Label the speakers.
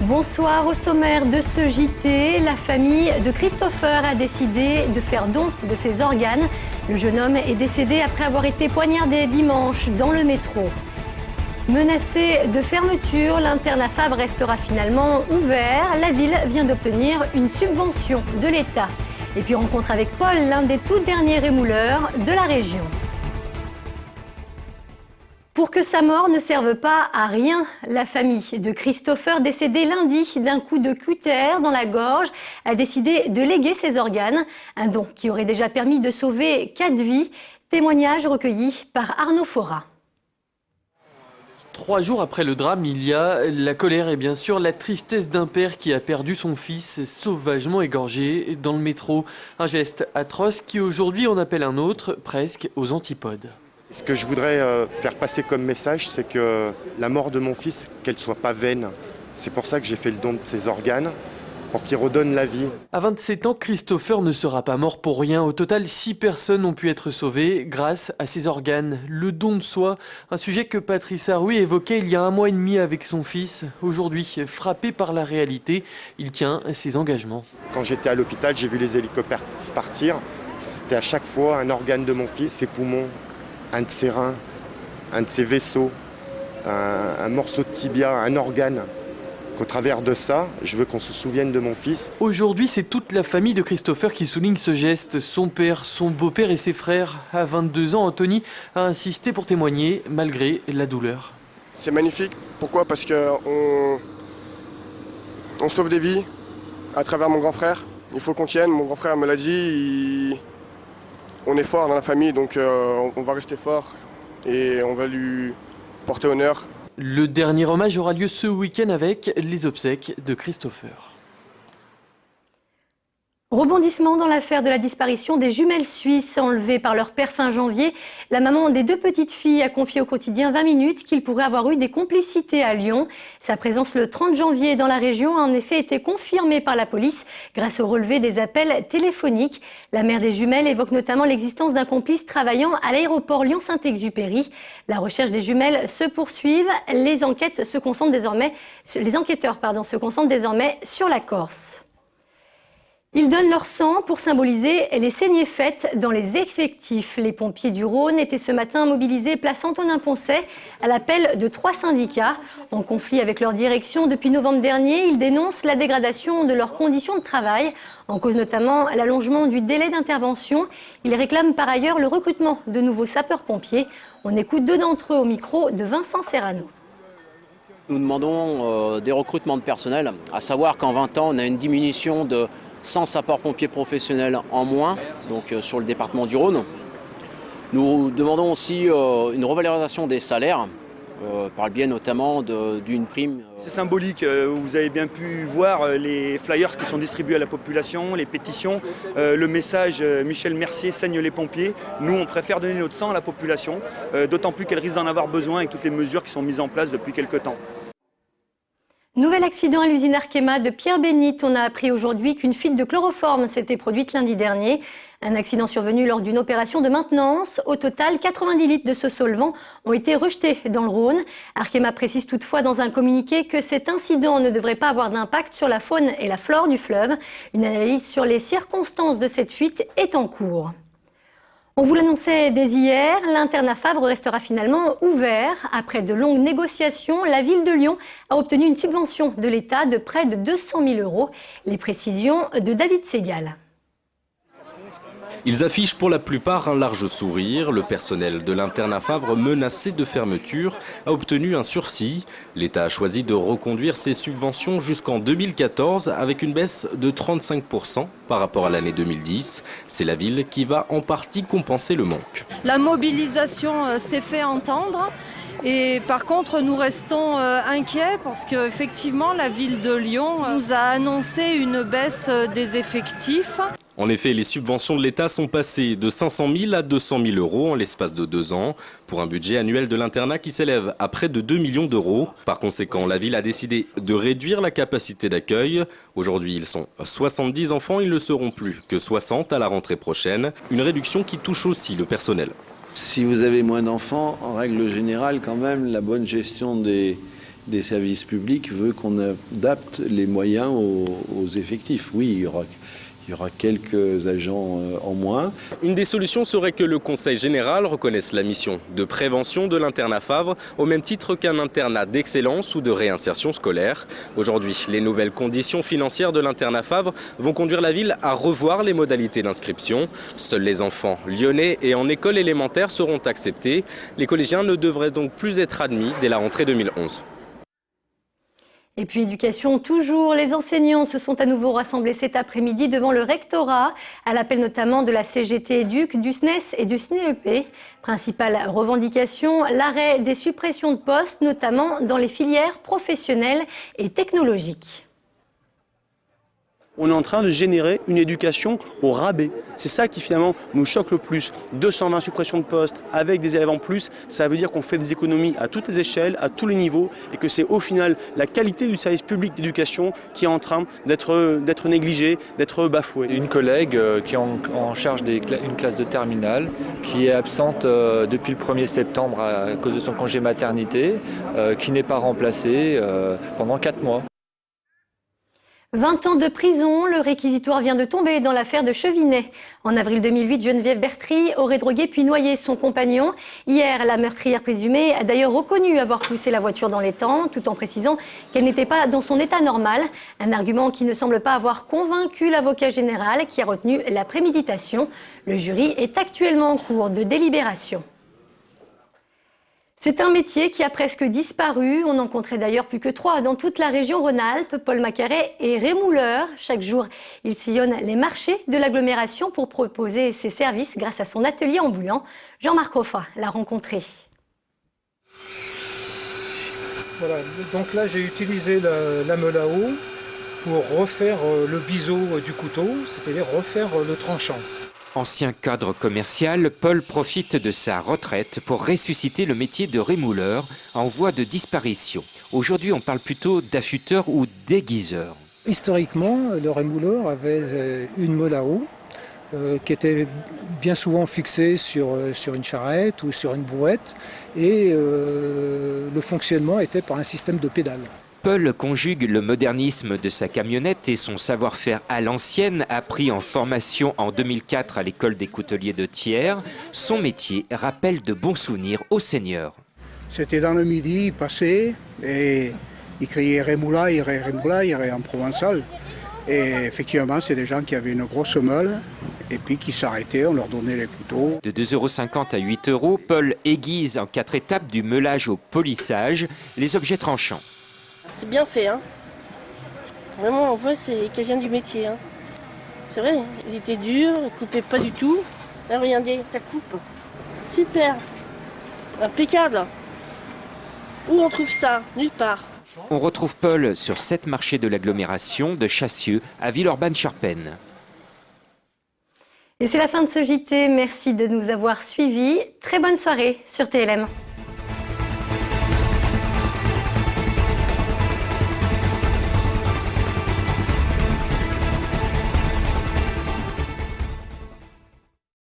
Speaker 1: Bonsoir. Au sommaire de ce JT, la famille de Christopher a décidé de faire don de ses organes. Le jeune homme est décédé après avoir été poignardé dimanche dans le métro. Menacé de fermeture, l'internat Fabre restera finalement ouvert. La ville vient d'obtenir une subvention de l'État. Et puis rencontre avec Paul, l'un des tout derniers rémouleurs de la région. Pour que sa mort ne serve pas à rien, la famille de Christopher, décédé lundi d'un coup de cutter dans la gorge, a décidé de léguer ses organes. Un don qui aurait déjà permis de sauver 4 vies. Témoignage recueilli par Arnaud Fora.
Speaker 2: 3 jours après le drame, il y a la colère et bien sûr la tristesse d'un père qui a perdu son fils sauvagement égorgé dans le métro. Un geste atroce qui aujourd'hui en appelle un autre, presque aux antipodes.
Speaker 3: Ce que je voudrais faire passer comme message, c'est que la mort de mon fils, qu'elle ne soit pas vaine. C'est pour ça que j'ai fait le don de ses organes, pour qu'il redonne la vie.
Speaker 2: À 27 ans, Christopher ne sera pas mort pour rien. Au total, 6 personnes ont pu être sauvées grâce à ses organes. Le don de soi, un sujet que Patrice Arouet évoquait il y a 1 mois et demi avec son fils. Aujourd'hui, frappé par la réalité, il tient ses engagements.
Speaker 3: Quand j'étais à l'hôpital, j'ai vu les hélicoptères partir. C'était à chaque fois un organe de mon fils, ses poumons, un de ses reins, un de ses vaisseaux, un morceau de tibia, un organe. Qu'au travers de ça, je veux qu'on se souvienne de mon fils.
Speaker 2: Aujourd'hui, c'est toute la famille de Christopher qui souligne ce geste. Son père, son beau-père et ses frères. À 22 ans, Anthony a insisté pour témoigner malgré la douleur.
Speaker 4: C'est magnifique. Pourquoi ? Parce qu'on sauve des vies à travers mon grand frère. Il faut qu'on tienne. Mon grand frère me l'a dit. On est fort dans la famille, donc on va rester fort et on va lui porter honneur.
Speaker 2: Le dernier hommage aura lieu ce week-end avec les obsèques de Christopher.
Speaker 1: Rebondissement dans l'affaire de la disparition des jumelles suisses enlevées par leur père fin janvier. La maman des 2 petites filles a confié au quotidien 20 minutes qu'il pourrait avoir eu des complicités à Lyon. Sa présence le 30 janvier dans la région a en effet été confirmée par la police grâce au relevé des appels téléphoniques. La mère des jumelles évoque notamment l'existence d'un complice travaillant à l'aéroport Lyon-Saint-Exupéry. La recherche des jumelles se poursuit. Les enquêteurs se concentrent désormais sur la Corse. Ils donnent leur sang pour symboliser les saignées faites dans les effectifs. Les pompiers du Rhône étaient ce matin mobilisés place Antonin-Poncet à l'appel de 3 syndicats. En conflit avec leur direction depuis novembre dernier, ils dénoncent la dégradation de leurs conditions de travail, en cause notamment l'allongement du délai d'intervention. Ils réclament par ailleurs le recrutement de nouveaux sapeurs-pompiers. On écoute 2 d'entre eux au micro de Vincent Serrano.
Speaker 5: Nous demandons des recrutements de personnel, à savoir qu'en 20 ans, on a une diminution de 100 sapeurs-pompiers professionnels en moins, donc sur le département du Rhône. Nous demandons aussi une revalorisation des salaires, par le biais notamment d'une prime.
Speaker 6: C'est symbolique, vous avez bien pu voir les flyers qui sont distribués à la population, les pétitions, le message Michel Mercier saigne les pompiers. Nous, on préfère donner notre sang à la population, d'autant plus qu'elle risque d'en avoir besoin avec toutes les mesures qui sont mises en place depuis quelques temps.
Speaker 1: Nouvel accident à l'usine Arkema de Pierre-Bénite. On a appris aujourd'hui qu'une fuite de chloroforme s'était produite lundi dernier. Un accident survenu lors d'une opération de maintenance. Au total, 90 litres de ce solvant ont été rejetés dans le Rhône. Arkema précise toutefois dans un communiqué que cet incident ne devrait pas avoir d'impact sur la faune et la flore du fleuve. Une analyse sur les circonstances de cette fuite est en cours. On vous l'annonçait dès hier, l'internat Fabre restera finalement ouvert. Après de longues négociations, la ville de Lyon a obtenu une subvention de l'État de près de 200 000 €. Les précisions de David Segal.
Speaker 7: Ils affichent pour la plupart un large sourire. Le personnel de l'internat Fabre, menacé de fermeture, a obtenu un sursis. L'État a choisi de reconduire ses subventions jusqu'en 2014 avec une baisse de 35% par rapport à l'année 2010. C'est la ville qui va en partie compenser le manque.
Speaker 8: La mobilisation s'est fait entendre. Et par contre, nous restons inquiets parce qu'effectivement, la ville de Lyon nous a annoncé une baisse des effectifs.
Speaker 7: En effet, les subventions de l'État sont passées de 500 000 à 200 000 € en l'espace de 2 ans, pour un budget annuel de l'internat qui s'élève à près de 2 millions d'euros. Par conséquent, la ville a décidé de réduire la capacité d'accueil. Aujourd'hui, ils sont 70 enfants, ils ne seront plus que 60 à la rentrée prochaine. Une réduction qui touche aussi le personnel.
Speaker 9: Si vous avez moins d'enfants, en règle générale, quand même, la bonne gestion des des services publics veut qu'on adapte les moyens aux effectifs. Oui, il y aura quelques agents en moins.
Speaker 7: Une des solutions serait que le Conseil général reconnaisse la mission de prévention de l'internat Favre au même titre qu'un internat d'excellence ou de réinsertion scolaire. Aujourd'hui, les nouvelles conditions financières de l'internat Favre vont conduire la ville à revoir les modalités d'inscription. Seuls les enfants lyonnais et en école élémentaire seront acceptés. Les collégiens ne devraient donc plus être admis dès la rentrée 2011.
Speaker 1: Et puis éducation toujours, les enseignants se sont à nouveau rassemblés cet après-midi devant le rectorat, à l'appel notamment de la CGT Éduc, du SNES et du SNEEP. Principale revendication, l'arrêt des suppressions de postes, notamment dans les filières professionnelles et technologiques.
Speaker 10: On est en train de générer une éducation au rabais. C'est ça qui finalement nous choque le plus. 220 suppressions de postes avec des élèves en plus, ça veut dire qu'on fait des économies à toutes les échelles, à tous les niveaux et que c'est au final la qualité du service public d'éducation qui est en train d'être négligée, d'être bafouée.
Speaker 11: Une collègue qui est en charge d'une classe de terminale, qui est absente depuis le 1er septembre à cause de son congé maternité, qui n'est pas remplacée pendant 4 mois.
Speaker 1: 20 ans de prison, le réquisitoire vient de tomber dans l'affaire de Chevinet. En avril 2008, Geneviève Bertry aurait drogué puis noyé son compagnon. Hier, la meurtrière présumée a d'ailleurs reconnu avoir poussé la voiture dans l'étang, tout en précisant qu'elle n'était pas dans son état normal. Un argument qui ne semble pas avoir convaincu l'avocat général qui a retenu la préméditation. Le jury est actuellement en cours de délibération. C'est un métier qui a presque disparu. On en compterait d'ailleurs plus que 3 dans toute la région Rhône-Alpes. Paul Macaret est rémouleur. Chaque jour, il sillonne les marchés de l'agglomération pour proposer ses services grâce à son atelier ambulant. Jean-Marc Roffa l'a rencontré.
Speaker 12: Voilà, donc là j'ai utilisé la meule à eau pour refaire le biseau du couteau, c'est-à-dire refaire le tranchant.
Speaker 13: Ancien cadre commercial, Paul profite de sa retraite pour ressusciter le métier de rémouleur en voie de disparition. Aujourd'hui, on parle plutôt d'affûteur ou d'aiguiseur.
Speaker 12: Historiquement, le rémouleur avait une meule à eau qui était bien souvent fixée sur une charrette ou sur une brouette et le fonctionnement était par un système de pédales.
Speaker 13: Paul conjugue le modernisme de sa camionnette et son savoir-faire à l'ancienne, appris en formation en 2004 à l'école des couteliers de Thiers. Son métier rappelle de bons souvenirs aux seigneurs.
Speaker 12: C'était dans le midi, il passait et il criait rémoulaille en provençal. Et effectivement, c'est des gens qui avaient une grosse meule et puis qui s'arrêtaient, on leur donnait les couteaux.
Speaker 13: De 2,50 € à 8 €, Paul aiguise en 4 étapes du meulage au polissage les objets tranchants.
Speaker 14: C'est bien fait, hein. Vraiment, on voit c'est quelqu'un du métier, hein. C'est vrai, il était dur, il coupait pas du tout. Là, regardez, ça coupe. Super. Impeccable. Où on trouve ça? Nulle part.
Speaker 13: On retrouve Paul sur 7 marchés de l'agglomération de Chassieux à Villeurbanne-Charpennes.
Speaker 1: Et c'est la fin de ce JT. Merci de nous avoir suivis. Très bonne soirée sur TLM.